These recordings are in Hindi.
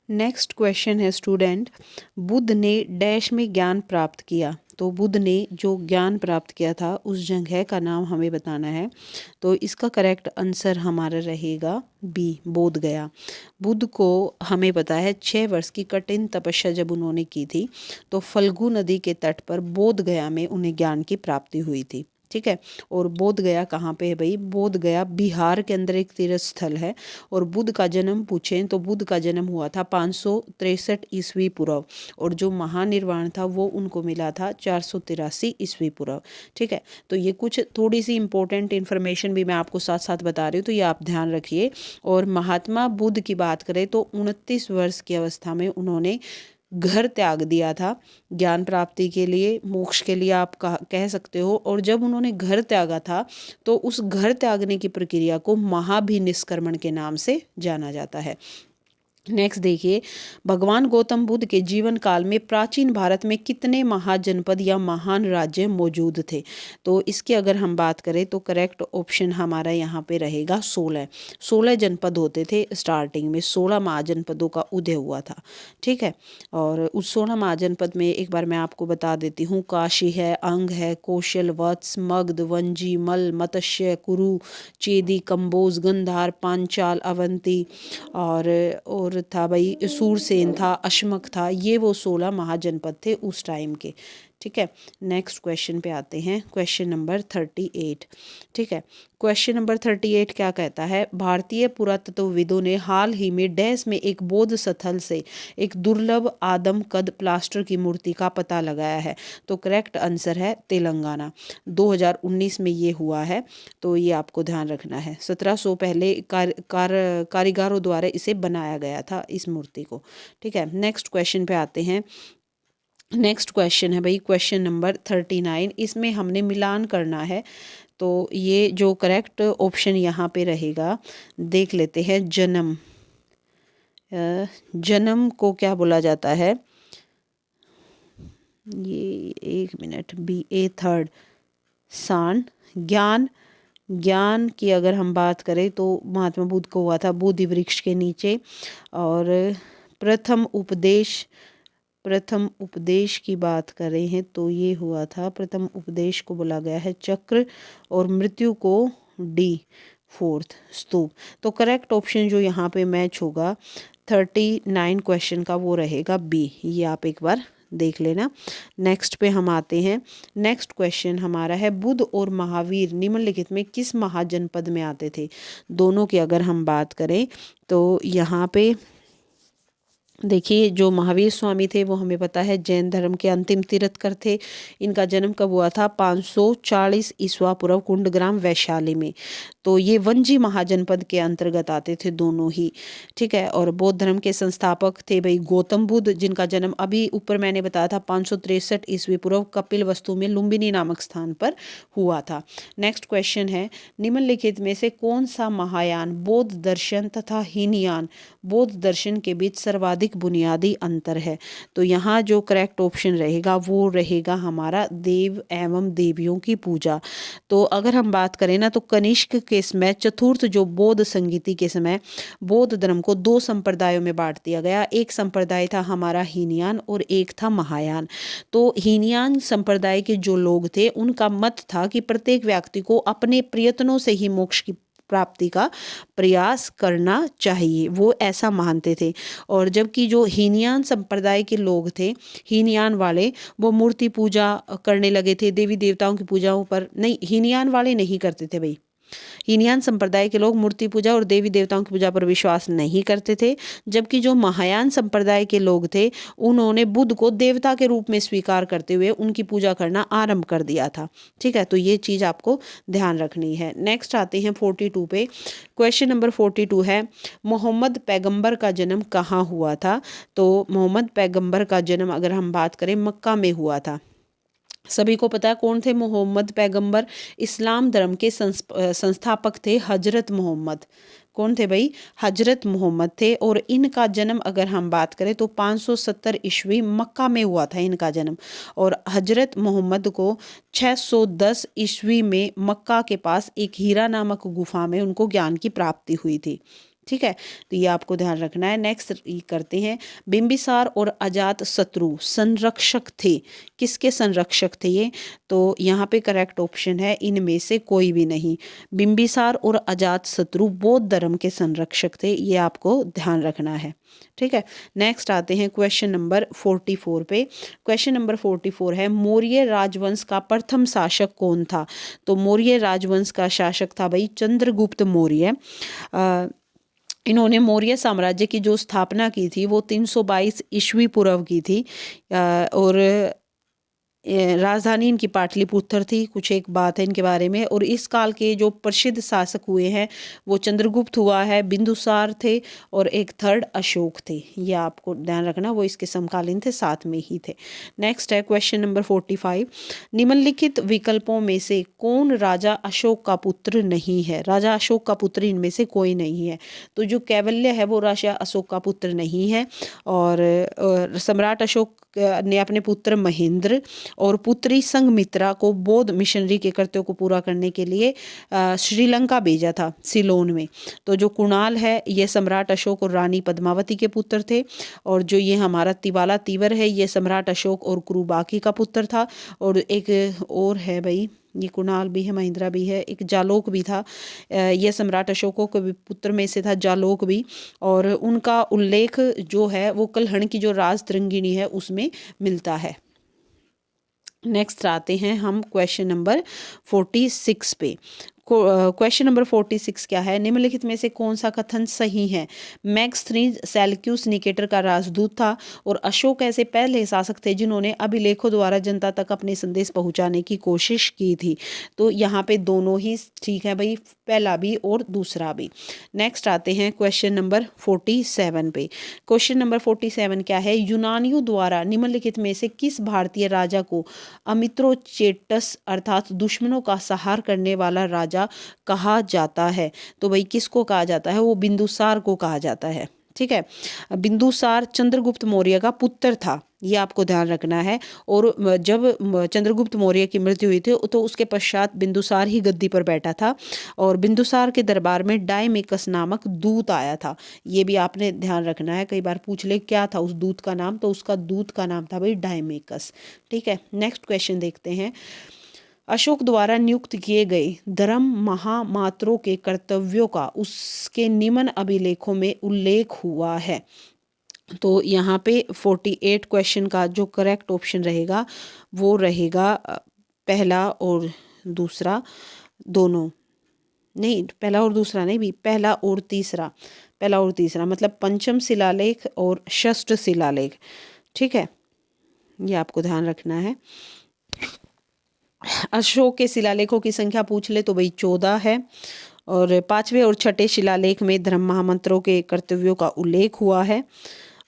नेक्स्ट क्वेश्चन है स्टूडेंट, बुद्ध ने डैश में ज्ञान प्राप्त किया। तो बुद्ध ने जो ज्ञान प्राप्त किया था उस जगह का नाम हमें बताना है। तो इसका करेक्ट आंसर हमारा रहेगा बी, बोध गया। बुद्ध को हमें पता है 6 वर्ष की कठिन तपस्या जब उन्होंने की थी तो फल्गु नदी के तट पर बोध गया में उन्हें ज्ञान की प्राप्ति हुई थी। ठीक है। और बोध गया कहाँ पे है भाई? बोध गया बिहार के अंदर एक तीर्थ स्थल है। और बुद्ध का जन्म पूछें तो बुद्ध का जन्म हुआ था 563 ईस्वी पूर्व, और जो महानिर्वाण था वो उनको मिला था 483 ईस्वी पूर्व। ठीक है। तो ये कुछ थोड़ी सी इंपॉर्टेंट इन्फॉर्मेशन भी मैं आपको साथ साथ बता रही हूँ, तो ये आप ध्यान रखिए। और महात्मा बुद्ध की बात करें तो 29 वर्ष की अवस्था में उन्होंने घर त्याग दिया था ज्ञान प्राप्ति के लिए, मोक्ष के लिए आप कह सकते हो। और जब उन्होंने घर त्यागा था तो उस घर त्यागने की प्रक्रिया को महाभिनिष्क्रमण के नाम से जाना जाता है। नेक्स्ट देखिए, भगवान गौतम बुद्ध के जीवन काल में प्राचीन भारत में कितने महाजनपद या महान राज्य मौजूद थे? तो इसकी अगर हम बात करें तो करेक्ट ऑप्शन हमारा यहाँ पे रहेगा 16। 16 जनपद होते थे स्टार्टिंग में, 16 महाजनपदों का उदय हुआ था। ठीक है। और उस 16 महाजनपद में एक बार मैं आपको बता देती हूँ, काशी है, अंग है, कौशल, वत्स, मगध, वंजी, मल, मत्स्य, कुरु, चेदी, कंबोज, गंधार, पांचाल, अवंती और था भाई सूरसेन था, अश्मक था। ये वो 16 महाजनपद थे उस टाइम के। ठीक है। नेक्स्ट क्वेश्चन पे आते हैं, क्वेश्चन नंबर 38। ठीक है। क्वेश्चन नंबर 38 क्या कहता है? भारतीय पुरातत्वविदों ने हाल ही में डैश में एक बौद्ध स्थल से एक दुर्लभ आदम कद प्लास्टर की मूर्ति का पता लगाया है। तो करेक्ट आंसर है तेलंगाना। 2019 में ये हुआ है, तो ये आपको ध्यान रखना है। 1700 पहले कारीगरों द्वारा इसे बनाया गया था, इस मूर्ति को। ठीक है। नेक्स्ट क्वेश्चन पे आते हैं। नेक्स्ट क्वेश्चन है भाई क्वेश्चन नंबर 39। इसमें हमने मिलान करना है, तो ये जो करेक्ट ऑप्शन यहाँ पे रहेगा, देख लेते हैं। जन्म, जन्म को क्या बोला जाता है? ये एक मिनट, बी ए थर्ड। सान, ज्ञान, ज्ञान की अगर हम बात करें तो महात्मा बुद्ध को हुआ था बोधि वृक्ष के नीचे। और प्रथम उपदेश, प्रथम उपदेश की बात करें हैं तो ये हुआ था, प्रथम उपदेश को बोला गया है चक्र, और मृत्यु को डी, फोर्थ स्तूप। तो करेक्ट ऑप्शन जो यहाँ पे मैच होगा 39 क्वेश्चन का वो रहेगा बी। ये आप एक बार देख लेना। नेक्स्ट पे हम आते हैं। नेक्स्ट क्वेश्चन हमारा है, बुद्ध और महावीर निम्नलिखित में किस महाजनपद में आते थे? दोनों की अगर हम बात करें तो यहाँ पे देखिए, जो महावीर स्वामी थे वो हमें पता है जैन धर्म के अंतिम तीर्थकर थे। इनका जन्म कब हुआ था? 540 ईस्वा पूर्व, कुंडग्राम वैशाली में। तो ये वंजी महाजनपद के अंतर्गत आते थे दोनों ही। ठीक है। और बौद्ध धर्म के संस्थापक थे भाई गौतम बुद्ध, जिनका जन्म अभी ऊपर मैंने बताया था 563 ईस्वी पूर्व कपिल वस्तु में लुम्बिनी नामक स्थान पर हुआ था। नेक्स्ट क्वेश्चन है, निम्नलिखित में से कौन सा महायान बौद्ध दर्शन तथा हीनयान बौद्ध दर्शन के बीच सर्वाधिक बुनियादी अंतर है? तो यहाँ जो करेक्ट ऑप्शन रहेगा वो रहेगा हमारा देव एवं देवियों की पूजा। तो अगर हम बात करें ना तो कनिष्क के समय, चतुर्थ जो बौद्ध संगीति के समय, बौद्ध धर्म को 2 संप्रदायों में बांट दिया गया। एक संप्रदाय था हमारा हीनयान और एक था महायान। तो हीनयान संप्रदाय के जो लोग थे उनका मत था कि प्रत्येक व्यक्ति को अपने प्रयत्नों से ही मोक्ष की प्राप्ति का प्रयास करना चाहिए, वो ऐसा मानते थे। और जबकि जो हीनयान संप्रदाय के लोग थे, हीनयान वाले, वो मूर्ति पूजा करने लगे थे, देवी देवताओं की पूजाओं पर नहीं, हीनयान वाले नहीं करते थे भाई। हीनयान संप्रदाय के लोग मूर्ति पूजा और देवी देवताओं की पूजा पर विश्वास नहीं करते थे। जबकि जो महायान संप्रदाय के लोग थे उन्होंने बुद्ध को देवता के रूप में स्वीकार करते हुए उनकी पूजा करना आरंभ कर दिया था। ठीक है। तो ये चीज़ आपको ध्यान रखनी है। नेक्स्ट आते हैं 42 पे। क्वेश्चन नंबर 42 है, मोहम्मद पैगंबर का जन्म कहाँ हुआ था? तो मोहम्मद पैगंबर का जन्म अगर हम बात करें मक्का में हुआ था। सभी को पता है कौन थे मोहम्मद पैगंबर? इस्लाम धर्म के संस्थापक थे हजरत मोहम्मद। कौन थे भाई? हजरत मोहम्मद थे। और इनका जन्म अगर हम बात करें तो 570 ईस्वी मक्का में हुआ था इनका जन्म। और हजरत मोहम्मद को 610 ईस्वी में मक्का के पास एक हीरा नामक गुफा में उनको ज्ञान की प्राप्ति हुई थी। ठीक है, तो ये आपको ध्यान रखना है। नेक्स्ट करते हैं, बिंबिसार और अजात शत्रु संरक्षक थे। किसके संरक्षक थे ये? तो यहाँ पे करेक्ट ऑप्शन है इनमें से कोई भी नहीं। बिंबिसार और अजात शत्रु बौद्ध धर्म के संरक्षक थे, ये आपको ध्यान रखना है। ठीक है, नेक्स्ट आते हैं क्वेश्चन नंबर 44 पे। क्वेश्चन नंबर 44 है, मौर्य राजवंश का प्रथम शासक कौन था? तो मौर्य राजवंश का शासक था भाई चंद्रगुप्त मौर्य। इन्होंने मौर्य साम्राज्य की जो स्थापना की थी वो 322 ईस्वी पूर्व की थी। और राजधानी इनकी पाटलिपुत्र थी। कुछ एक बात है इनके बारे में। और इस काल के जो प्रसिद्ध शासक हुए हैं वो चंद्रगुप्त हुआ है, बिंदुसार थे और एक थर्ड अशोक थे। ये आपको ध्यान रखना, वो इसके समकालीन थे, साथ में ही थे। नेक्स्ट है क्वेश्चन नंबर 45, निम्नलिखित विकल्पों में से कौन राजा अशोक का पुत्र नहीं है? राजा अशोक का पुत्र इनमें से कोई नहीं है। तो जो कैवल्य है वो राजा अशोक का पुत्र नहीं है। और सम्राट अशोक ने अपने पुत्र महेंद्र और पुत्री संघमित्रा को बौद्ध मिशनरी के कर्तव्यों को पूरा करने के लिए श्रीलंका भेजा था, सिलोन में। तो जो कुणाल है ये सम्राट अशोक और रानी पद्मावती के पुत्र थे। और जो ये हमारा तिवाला तीवर है ये सम्राट अशोक और कुरुबाकी का पुत्र था। और एक और है भाई, ये कुणाल भी है, महिंद्रा भी है, एक जालोक भी था। ये सम्राट अशोकों के पुत्र में से था जालोक भी। और उनका उल्लेख जो है वो कल्हण की जो राज तरंगिणी है उसमें मिलता है। नेक्स्ट आते हैं हम क्वेश्चन नंबर 46 पे। क्वेश्चन नंबर 46 क्या है? निम्नलिखित में से कौन सा कथन सही है? मैक्सथनीज सेल्यूकस निकेटर का राजदूत था और अशोक ऐसे पहले शासक थे जिन्होंने अभिलेखों द्वारा जनता तक अपने संदेश पहुंचाने की कोशिश की थी। तो यहाँ पे दोनों ही ठीक है भाई, पहला भी और दूसरा भी। नेक्स्ट आते हैं क्वेश्चन नंबर 47 पे। क्वेश्चन नंबर 47 क्या है? यूनानियों द्वारा निम्नलिखित में से किस भारतीय राजा को अमित्रोचेटस अर्थात दुश्मनों का संहार करने वाला राजा कहा जाता है? तो भाई किसको कहा जाता है? वो बिंदुसार को कहा जाता है। ठीक है, बिंदुसार चंद्रगुप्त मौर्य का पुत्र था, ये आपको ध्यान रखना है। और जब चंद्रगुप्त मौर्य की मृत्यु हुई थी तो उसके पश्चात बिंदुसार ही गद्दी पर बैठा था। और बिंदुसार के दरबार में डायमेकस नामक दूत आया था, ये भी आपने ध्यान रखना है। कई बार पूछ ले क्या था उस दूत का नाम, तो उसका दूत का नाम था भाई डायमेकस। ठीक है, नेक्स्ट क्वेश्चन देखते हैं। अशोक द्वारा नियुक्त किए गए धर्म महामात्रों के कर्तव्यों का उसके निम्न अभिलेखों में उल्लेख हुआ है। तो यहाँ पे 48 क्वेश्चन का जो करेक्ट ऑप्शन रहेगा वो रहेगा पहला और दूसरा दोनों। नहीं, पहला और दूसरा नहीं भी, पहला और तीसरा। पहला और तीसरा मतलब पंचम शिलालेख और षष्ठ शिलालेख। ठीक है, ये आपको ध्यान रखना है। अशोक के शिलालेखों की संख्या पूछ ले तो भाई 14 है। और पांचवें और छठे शिलालेख में धर्म महामंत्रों के कर्तव्यों का उल्लेख हुआ है।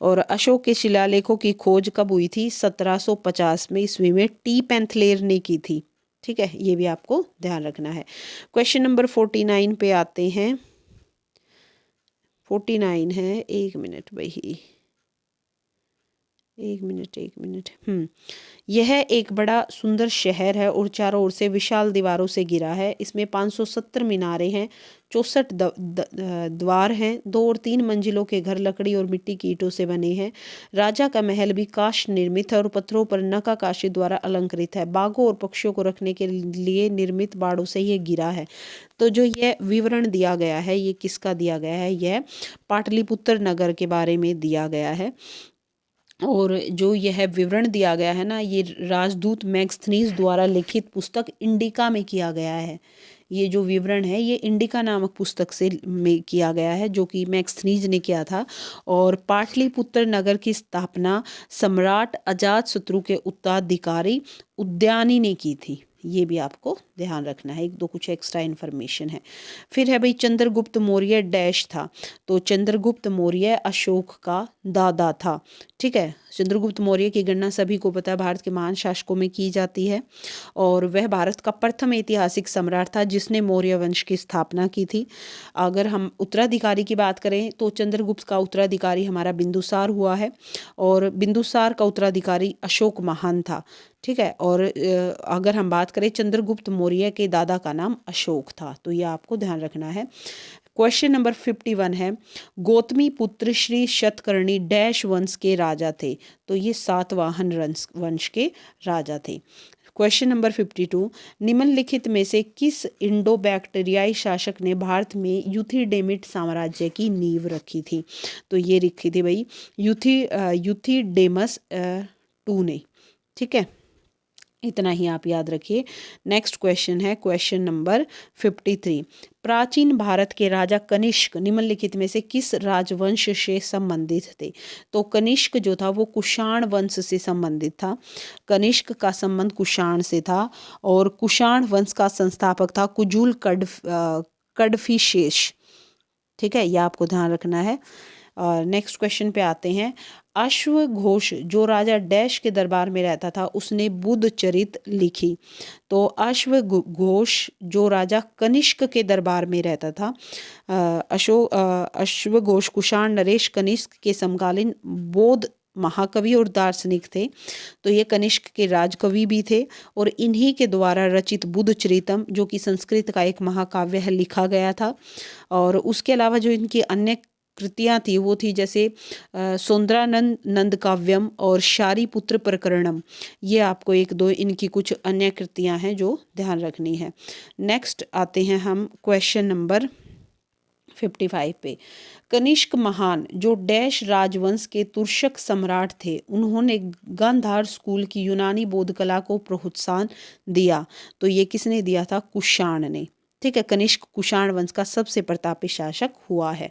और अशोक के शिलालेखों की खोज कब हुई थी? 1750 में ईस्वी में टी पैंथलेर ने की थी। ठीक है, ये भी आपको ध्यान रखना है। क्वेश्चन नंबर 49 पे आते हैं। 49 है, एक मिनट भाई, एक मिनट। यह एक बड़ा सुंदर शहर है और चारों ओर से विशाल दीवारों से घिरा है। इसमें 570 मीनारे हैं, 64 द्वार हैं, 2 और 3 मंजिलों के घर लकड़ी और मिट्टी की ईंटों से बने हैं। राजा का महल भी काष्ठ निर्मित है और पत्थरों पर नक्काशी द्वारा अलंकृत है। बाघों और पक्षियों को रखने के लिए निर्मित बाड़ों से ये घिरा है। तो जो यह विवरण दिया गया है ये किसका दिया गया है? यह पाटलिपुत्र नगर के बारे में दिया गया है। और जो यह विवरण दिया गया है ना, ये राजदूत मैक्सथनीज द्वारा लिखित पुस्तक इंडिका में किया गया है। ये जो विवरण है ये इंडिका नामक पुस्तक से में किया गया है जो कि मैक्सथनीज ने किया था। और पाटलिपुत्र नगर की स्थापना सम्राट अजातशत्रु के उत्तराधिकारी उद्यानी ने की थी। ये भी आपको ध्यान रखना है, एक दो कुछ एक्स्ट्रा इन्फॉर्मेशन है। फिर है भाई चंद्रगुप्त मौर्य डैश था। तो चंद्रगुप्त मौर्य अशोक का दादा था। ठीक है, चंद्रगुप्त मौर्य की गणना सभी को पता है भारत के महान शासकों में की जाती है। और वह भारत का प्रथम ऐतिहासिक सम्राट था जिसने मौर्य वंश की स्थापना की थी। अगर हम उत्तराधिकारी की बात करें तो चंद्रगुप्त का उत्तराधिकारी हमारा बिंदुसार हुआ है और बिंदुसार का उत्तराधिकारी अशोक महान था। ठीक है, और अगर हम बात करें चंद्रगुप्त मौर्य के दादा का नाम अशोक था। तो ये आपको ध्यान रखना है। क्वेश्चन नंबर 51 है, गौतमी पुत्र श्री शतकर्णी डैश वंश के राजा थे। तो ये सातवाहन वंश के राजा थे। क्वेश्चन नंबर 52, निम्नलिखित में से किस इंडो बैक्टीरियाई शासक ने भारत में यूथिडेमिड साम्राज्य की नींव रखी थी? तो ये लिखी थी भाई यूथिडेमस टू ने। ठीक है, इतना ही आप याद रखिए। नेक्स्ट क्वेश्चन है क्वेश्चन नंबर 53, प्राचीन भारत के राजा कनिष्क निम्नलिखित में से किस राजवंश से संबंधित थे? तो कनिष्क जो था वो कुषाण वंश से संबंधित था। कनिष्क का संबंध कुषाण से था और कुषाण वंश का संस्थापक था कुजुल कडफिशेष। ठीक है, यह आपको ध्यान रखना है। और नेक्स्ट क्वेश्चन पे आते हैं, अश्वघोष जो राजा डैश के दरबार में रहता था उसने बुद्ध चरित लिखी। तो अश्वघोष जो राजा कनिष्क के दरबार में रहता था, अश्वघोष कुषाण नरेश कनिष्क के समकालीन बौद्ध महाकवि और दार्शनिक थे। तो ये कनिष्क के राजकवि भी थे और इन्हीं के द्वारा रचित बुद्ध चरितम जो कि संस्कृत का एक महाकाव्य है लिखा गया था। और उसके अलावा जो इनकी अन्य कृतियाँ थी वो थी जैसे सौंदरानंद नंद काव्यम और शारीपुत्र प्रकरणम। ये आपको एक दो इनकी कुछ अन्य कृतियाँ हैं जो ध्यान रखनी है। नेक्स्ट आते हैं हम क्वेश्चन नंबर 55 पे, कनिष्क महान जो डैश राजवंश के तुर्शक सम्राट थे उन्होंने गांधार स्कूल की यूनानी बौद्ध कला को प्रोत्साहन दिया। तो ये किसने दिया था? कुषाण ने। ठीक है, कनिष्क कुषाण वंश का सबसे प्रतापी शासक हुआ है।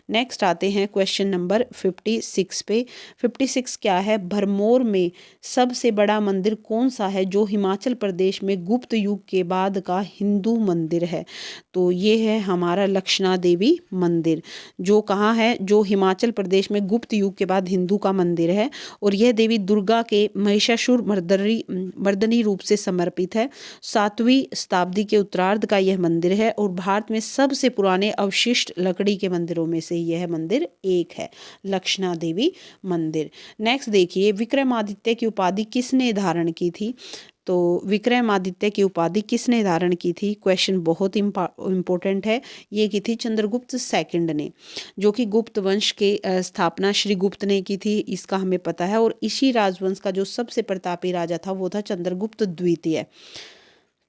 नेक्स्ट आते हैं क्वेश्चन नंबर 56 पे। 56 क्या है? भरमौर में सबसे बड़ा मंदिर कौन सा है जो हिमाचल प्रदेश में गुप्त युग के बाद का हिंदू मंदिर है? तो ये है हमारा लक्षणा देवी मंदिर, जो कहाँ है? जो हिमाचल प्रदेश में गुप्त युग के बाद हिंदू का मंदिर है। और यह देवी दुर्गा के महिषासुर मर्दनी रूप से समर्पित है। 7वीं शताब्दी के उत्तरार्ध का यह मंदिर है और भारत में सबसे पुराने अवशिष्ट लकड़ी के मंदिरों में से यह मंदिर एक है, लक्षणा देवी मंदिर। नेक्स्ट देखिए, विक्रमादित्य की उपाधि किसने धारण की थी? तो विक्रमादित्य की उपाधि किसने धारण की थी? क्वेश्चन बहुत इम्पोर्टेंट है। ये की थी चंद्रगुप्त सेकंड ने, जो कि गुप्त वंश के स्थापना श्री गुप्त ने की थी, इसका हमें पता है। और इसी राजवंश का जो सबसे प्रतापी राजा था वो था चंद्रगुप्त द्वितीय।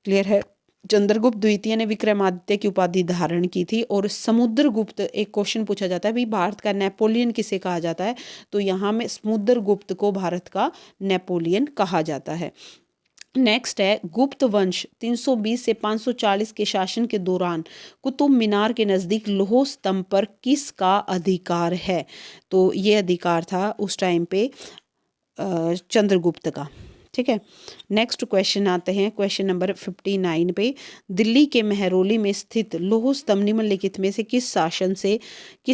क्लियर है? चंद्रगुप्त द्वितीय ने विक्रमादित्य की उपाधि धारण की थी। और समुद्रगुप्त, एक क्वेश्चन पूछा जाता है भाई भारत का नेपोलियन किसे कहा जाता है? तो यहाँ में समुद्रगुप्त को भारत का नेपोलियन कहा जाता है। नेक्स्ट है, गुप्त वंश 320 से 540 के शासन के दौरान कुतुब मीनार के नज़दीक लौह स्तंभ पर किसका अधिकार है? तो ये अधिकार था उस टाइम पे चंद्रगुप्त का। ठीक है, नेक्स्ट क्वेश्चन आते हैं क्वेश्चन नंबर 59 पे। दिल्ली के मेहरौली में स्थित लौह स्तंभ निम्नलिखित में से किस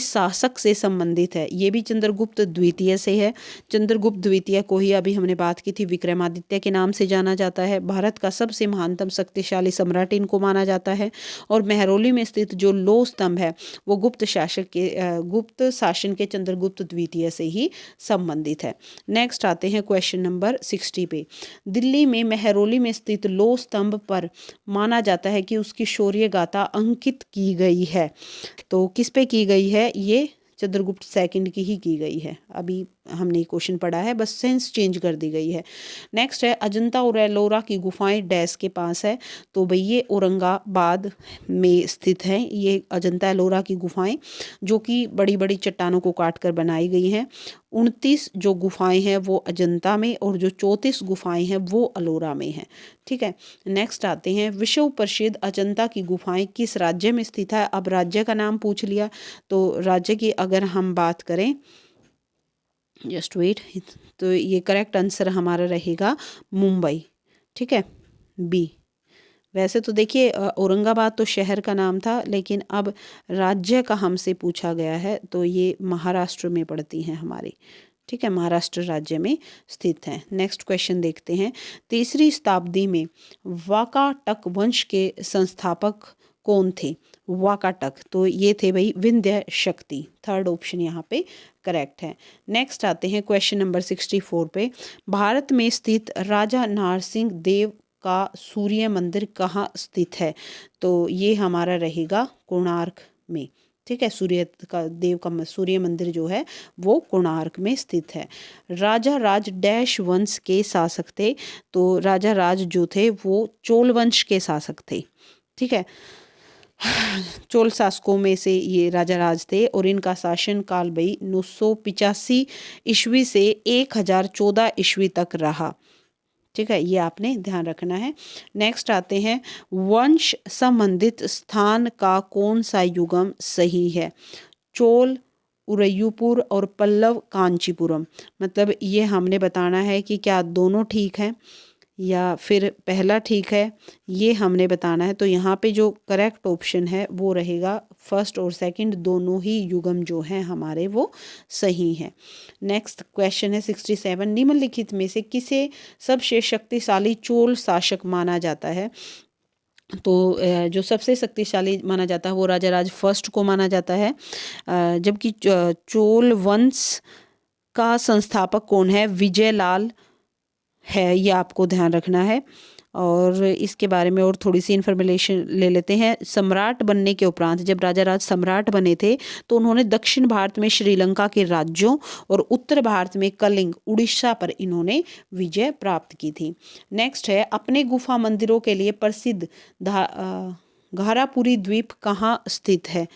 शासक से संबंधित है? ये भी चंद्रगुप्त द्वितीय से है। चंद्रगुप्त द्वितीय को ही अभी हमने बात की थी विक्रमादित्य के नाम से जाना जाता है। भारत का सबसे महानतम शक्तिशाली सम्राट इनको माना जाता है। और मेहरौली में स्थित जो लौह स्तंभ है वो गुप्त शासन के चंद्रगुप्त द्वितीय से ही संबंधित है। नेक्स्ट आते हैं क्वेश्चन नंबर 60 पे। दिल्ली में मेहरौली में स्थित लौह स्तंभ पर माना जाता है कि उसकी शौर्य गाथा अंकित की गई है। तो किस पे की गई है? ये चंद्रगुप्त सेकंड की ही की गई है। अभी हमने क्वेश्चन पढ़ा है, बस सेंस चेंज कर दी गई है। नेक्स्ट है, अजंता और एलोरा की गुफाएं डैश के पास है? तो भाई ये औरंगाबाद में स्थित हैं। ये अजंता एलोरा की गुफाएं जो कि बड़ी बड़ी चट्टानों को काट कर बनाई गई हैं। 29 जो गुफाएं हैं वो अजंता में और जो 34 गुफाएं हैं वो अलोरा में हैं। ठीक है, नेक्स्ट आते हैं, विश्व प्रसिद्ध अजंता की गुफाएं किस राज्य में स्थित है? अब राज्य का नाम पूछ लिया, तो राज्य की अगर हम बात करें, जस्ट वेट, तो ये करेक्ट आंसर हमारा रहेगा मुंबई। ठीक है, बी। वैसे तो देखिए औरंगाबाद तो शहर का नाम था, लेकिन अब राज्य का हमसे पूछा गया है तो ये महाराष्ट्र में पड़ती हैं हमारी। ठीक है, महाराष्ट्र राज्य में स्थित है। नेक्स्ट क्वेश्चन देखते हैं, 3री शताब्दी में वाकाटक वंश के संस्थापक कौन थे? वाकाटक, तो ये थे भाई विंध्य शक्ति। थर्ड ऑप्शन यहाँ पे करेक्ट है। नेक्स्ट आते हैं क्वेश्चन नंबर 64 पे। भारत में स्थित राजा नारसिंह देव का सूर्य मंदिर कहाँ स्थित है? तो ये हमारा रहेगा कोणार्क में। ठीक है। सूर्य मंदिर जो है वो कोणार्क में स्थित है। राजा राज डैश वंश के शासक थे, तो राजा राज जो थे वो चोल वंश के शासक थे, ठीक है। चोल शासकों में से ये राजा राज थे और इनका शासन काल भाई 985 ईस्वी से 1014 ईस्वी तक रहा, ठीक है। ये आपने ध्यान रखना है। नेक्स्ट आते हैं, वंश संबंधित स्थान का कौन सा युगम सही है? चोल उरय्यूपुर और पल्लव कांचीपुरम। मतलब ये हमने बताना है कि क्या दोनों ठीक हैं या फिर पहला ठीक है, ये हमने बताना है। तो यहाँ पे जो करेक्ट ऑप्शन है वो रहेगा फर्स्ट और सेकंड, दोनों ही युगम जो हैं हमारे वो सही हैं। नेक्स्ट क्वेश्चन है 67, निम्नलिखित में से किसे सबसे शक्तिशाली चोल शासक माना जाता है? तो जो सबसे शक्तिशाली माना जाता है वो राजा राज फर्स्ट को माना जाता है, जबकि चोल वंश का संस्थापक कौन है? विजयलाल है, ये आपको ध्यान रखना है। और इसके बारे में और थोड़ी सी इन्फॉर्मेशन ले लेते हैं। सम्राट बनने के उपरांत जब राजा राज सम्राट बने थे तो उन्होंने दक्षिण भारत में श्रीलंका के राज्यों और उत्तर भारत में कलिंग उड़ीसा पर इन्होंने विजय प्राप्त की थी। नेक्स्ट है, अपने गुफा मंदिरों के लिए प्रसिद्ध घारापुरी द्वीप कहाँ स्थित है?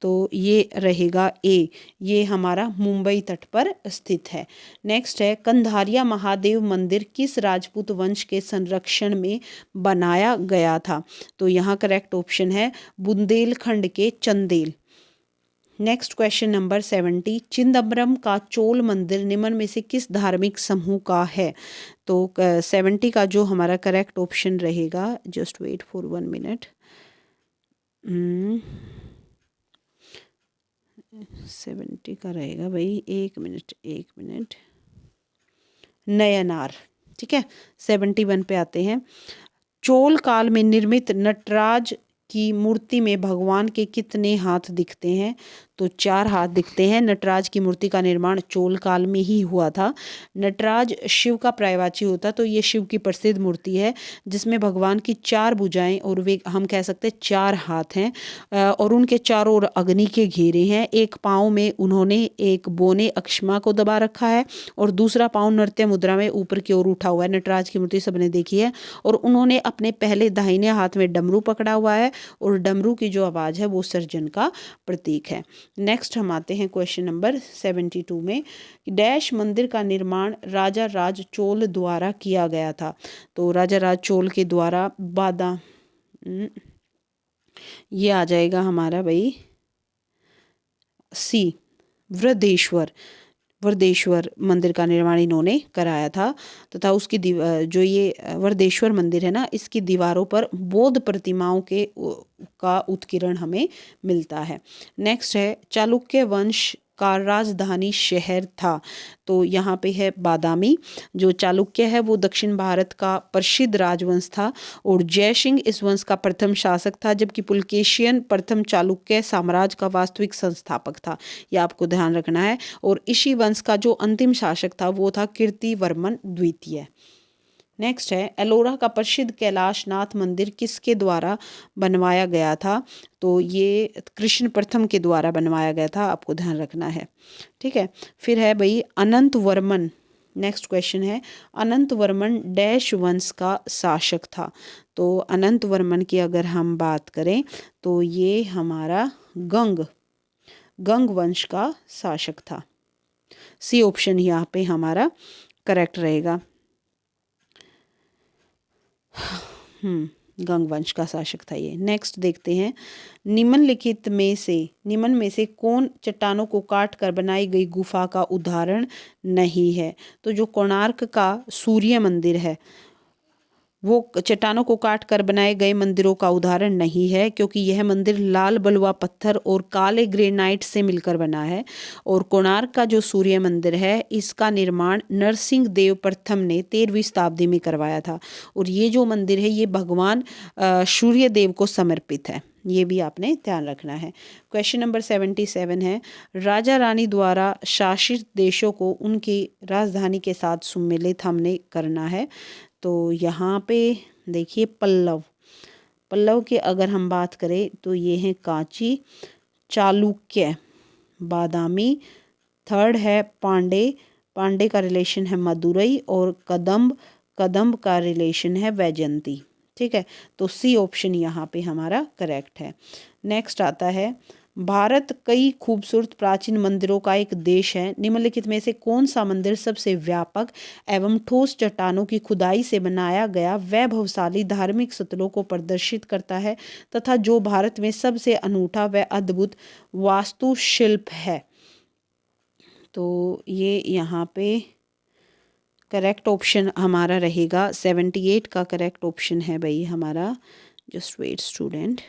तो ये रहेगा ए, ये हमारा मुंबई तट पर स्थित है। नेक्स्ट है, कंधारिया महादेव मंदिर किस राजपूत वंश के संरक्षण में बनाया गया था? तो यहाँ करेक्ट ऑप्शन है बुंदेलखंड के Chandel. Next question number 70, Chidambaram का चोल मंदिर निम्न में से किस धार्मिक समूह का है? तो 70 का जो हमारा करेक्ट ऑप्शन रहेगा, जस्ट वेट फॉर 1 मिनट, 70 का रहेगा भाई, एक मिनट, नयनार, ठीक है। 71 पे आते हैं, चोल काल में निर्मित नटराज की मूर्ति में भगवान के कितने हाथ दिखते हैं? तो 4 हाथ दिखते हैं। नटराज की मूर्ति का निर्माण चोल काल में ही हुआ था। नटराज शिव का पर्यायवाची होता, तो ये शिव की प्रसिद्ध मूर्ति है जिसमें भगवान की 4 भुजाएं और वे हम कह सकते हैं 4 हाथ हैं, और उनके चारों ओर अग्नि के घेरे हैं। एक पाँव में उन्होंने एक बोने अक्षमा को दबा रखा है और दूसरा पाँव नृत्य मुद्रा में ऊपर की ओर उठा हुआ है। नटराज की मूर्ति सबने देखी है। और उन्होंने अपने पहले दाहिने हाथ में डमरू पकड़ा हुआ है और डमरू की जो आवाज़ है वो सर्जन का प्रतीक है। नेक्स्ट हम आते हैं क्वेश्चन नंबर 72 में, डैश मंदिर का निर्माण राजा राज चोल द्वारा किया गया था? तो राजा राज चोल के द्वारा ये आ जाएगा हमारा भाई सी, वृद्धेश्वर मंदिर का निर्माण इन्होंने कराया था तथा उसकी जो ये वृद्धेश्वर मंदिर है ना, इसकी दीवारों पर बौद्ध प्रतिमाओं का उत्कीर्ण हमें मिलता है। नेक्स्ट है, चालुक्य वंश का राजधानी शहर था? तो यहाँ पे है बादामी। जो चालुक्य है वो दक्षिण भारत का प्रसिद्ध राजवंश था और जयसिंह इस वंश का प्रथम शासक था, जबकि पुलकेशियन प्रथम चालुक्य साम्राज्य का वास्तविक संस्थापक था। यह आपको ध्यान रखना है। और इसी वंश का जो अंतिम शासक था वो था कीर्तिवर्मन द्वितीय। नेक्स्ट है, एलोरा का प्रसिद्ध कैलाशनाथ मंदिर किसके द्वारा बनवाया गया था? तो ये कृष्ण प्रथम के द्वारा बनवाया गया था, आपको ध्यान रखना है, ठीक है। फिर है भाई अनंत वर्मन। नेक्स्ट क्वेश्चन है, अनंत वर्मन डैश वंश का शासक था? तो अनंत वर्मन की अगर हम बात करें तो ये हमारा गंग वंश का शासक था। सी ऑप्शन यहाँ पे हमारा करेक्ट रहेगा। गंग वंश का शासक था ये। नेक्स्ट देखते हैं, निम्न में से कौन चट्टानों को काट कर बनाई गई गुफा का उदाहरण नहीं है? तो जो कोणार्क का सूर्य मंदिर है वो चट्टानों को काट कर बनाए गए मंदिरों का उदाहरण नहीं है, क्योंकि यह मंदिर लाल बलुआ पत्थर और काले ग्रेनाइट से मिलकर बना है। और कोणार्क का जो सूर्य मंदिर है इसका निर्माण नरसिंह देव प्रथम ने 13वीं शताब्दी में करवाया था। और ये जो मंदिर है ये भगवान सूर्य देव को समर्पित है, ये भी आपने ध्यान रखना है। क्वेश्चन नंबर 77 है, राजा रानी द्वारा शासित देशों को उनकी राजधानी के साथ सम्मिलित हमने करना है। तो यहाँ पे देखिए पल्लव की अगर हम बात करें तो ये हैं कांची, चालुक्य, बादामी। थर्ड है पांडे, पांडे का रिलेशन है मदुरई। और कदम्ब, कदम्ब का रिलेशन है वैजयंती। ठीक है, तो सी ऑप्शन यहाँ पे हमारा करेक्ट है। नेक्स्ट आता है, भारत कई खूबसूरत प्राचीन मंदिरों का एक देश है। निम्नलिखित में से कौन सा मंदिर सबसे व्यापक एवं ठोस चट्टानों की खुदाई से बनाया गया वैभवशाली धार्मिक स्थलों को प्रदर्शित करता है तथा जो भारत में सबसे अनूठा व अद्भुत वास्तुशिल्प है? तो ये यहाँ पे करेक्ट ऑप्शन हमारा रहेगा 78 का करेक्ट ऑप्शन है भाई हमारा। Just wait student.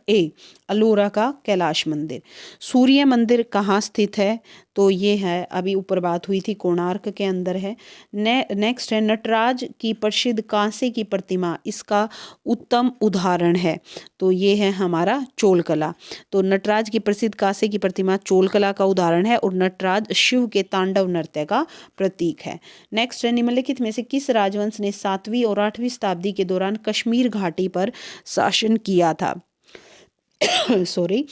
A, Ellora का कैलाश मंदिर। सूर्य मंदिर कहाँ स्थित है? तो ये है, अभी ऊपर बात हुई थी, कोणार्क के अंदर है। नेक्स्ट है, नटराज की प्रसिद्ध कांसे की प्रतिमा इसका उत्तम उदाहरण है। तो ये है हमारा चोलकला। तो नटराज की प्रसिद्ध कांसे की प्रतिमा चोलकला का उदाहरण है और नटराज शिव के तांडव नृत्य का प्रतीक है। नेक्स्ट है, निम्नलिखित में से किस राजवंश ने 7वीं और 8वीं शताब्दी के दौरान कश्मीर घाटी पर शासन किया था? सॉरी,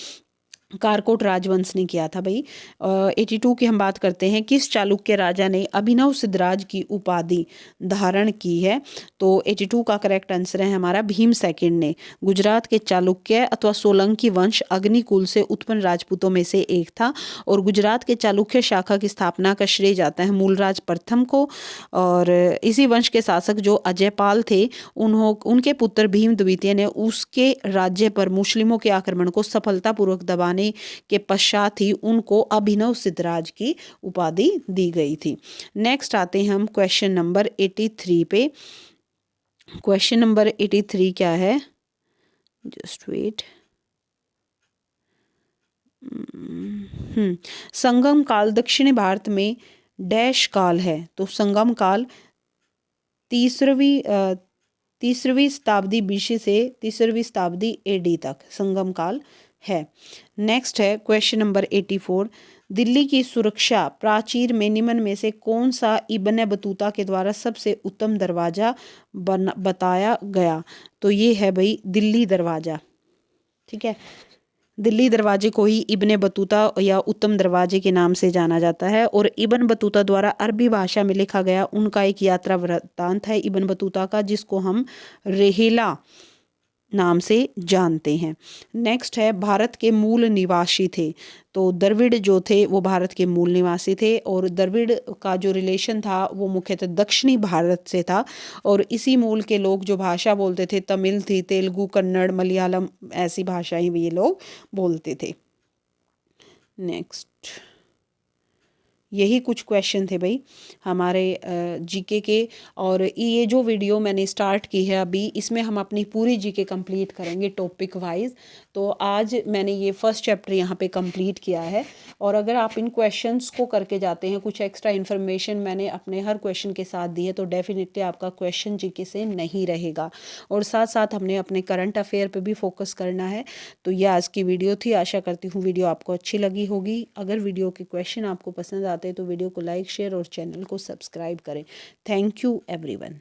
कारकोट राजवंश ने किया था भाई। 82 की हम बात करते हैं, किस चालुक्य राजा ने अभिनव सिद्धराज की उपाधि धारण की है? तो 82 का करेक्ट आंसर है हमारा भीम सेकंड ने। गुजरात के चालुक्य अथवा सोलंकी वंश अग्निकुल से उत्पन्न राजपूतों में से एक था और गुजरात के चालुक्य शाखा की स्थापना का श्रेय जाता है मूलराज प्रथम को। और इसी वंश के शासक जो अजयपाल थे, उनके पुत्र भीम द्वितीय ने उसके राज्य पर मुस्लिमों के आक्रमण को सफलतापूर्वक दबाने के पश्चात ही उनको अभिनव सिद्धराज की उपाधि दी गई थी। नेक्स्ट आते हैं हम क्वेश्चन नंबर 83 पे। क्वेश्चन नंबर 83 क्या है? Just wait. संगम काल दक्षिणी भारत में डैश काल है? तो संगम काल तीसरवीं शताब्दी बीसी से 3वीं शताब्दी एडी तक संगम काल है। नेक्स्ट है क्वेश्चन नंबर 84, दिल्ली की सुरक्षा प्राचीर में निम्न में से कौन सा इब्न बतूता के द्वारा सबसे उत्तम दरवाजा बताया गया? तो ये है भाई दिल्ली दरवाजा। ठीक है, दिल्ली दरवाजे को ही इब्न बतूता या उत्तम दरवाजे के नाम से जाना जाता है। और इब्न बतूता द्वारा अरबी भाषा में लिखा गया उनका एक यात्रा वृत्तांत है इब्न बतूता का, जिसको हम रेहिला नाम से जानते हैं। नेक्स्ट है, भारत के मूल निवासी थे? तो द्रविड़ जो थे वो भारत के मूल निवासी थे और द्रविड़ का जो रिलेशन था वो मुख्यतः दक्षिणी भारत से था और इसी मूल के लोग जो भाषा बोलते थे तमिल थी, तेलुगु, कन्नड़, मलयालम, ऐसी भाषाएं भी ये लोग बोलते थे। नेक्स्ट, यही कुछ क्वेश्चन थे भाई हमारे जीके के। और ये जो वीडियो मैंने स्टार्ट की है अभी, इसमें हम अपनी पूरी जीके कंप्लीट करेंगे टॉपिक वाइज। तो आज मैंने ये फर्स्ट चैप्टर यहाँ पे कंप्लीट किया है और अगर आप इन क्वेश्चंस को करके जाते हैं, कुछ एक्स्ट्रा इन्फॉर्मेशन मैंने अपने हर क्वेश्चन के साथ दी है, तो डेफिनेटली आपका क्वेश्चन जीके से नहीं रहेगा। और साथ साथ हमने अपने करंट अफेयर पर भी फोकस करना है। तो ये आज की वीडियो थी, आशा करती हूँ वीडियो आपको अच्छी लगी होगी। अगर वीडियो के क्वेश्चन आपको पसंद आते हैं तो वीडियो को लाइक, शेयर और चैनल को सब्सक्राइब करें। Thank you everyone.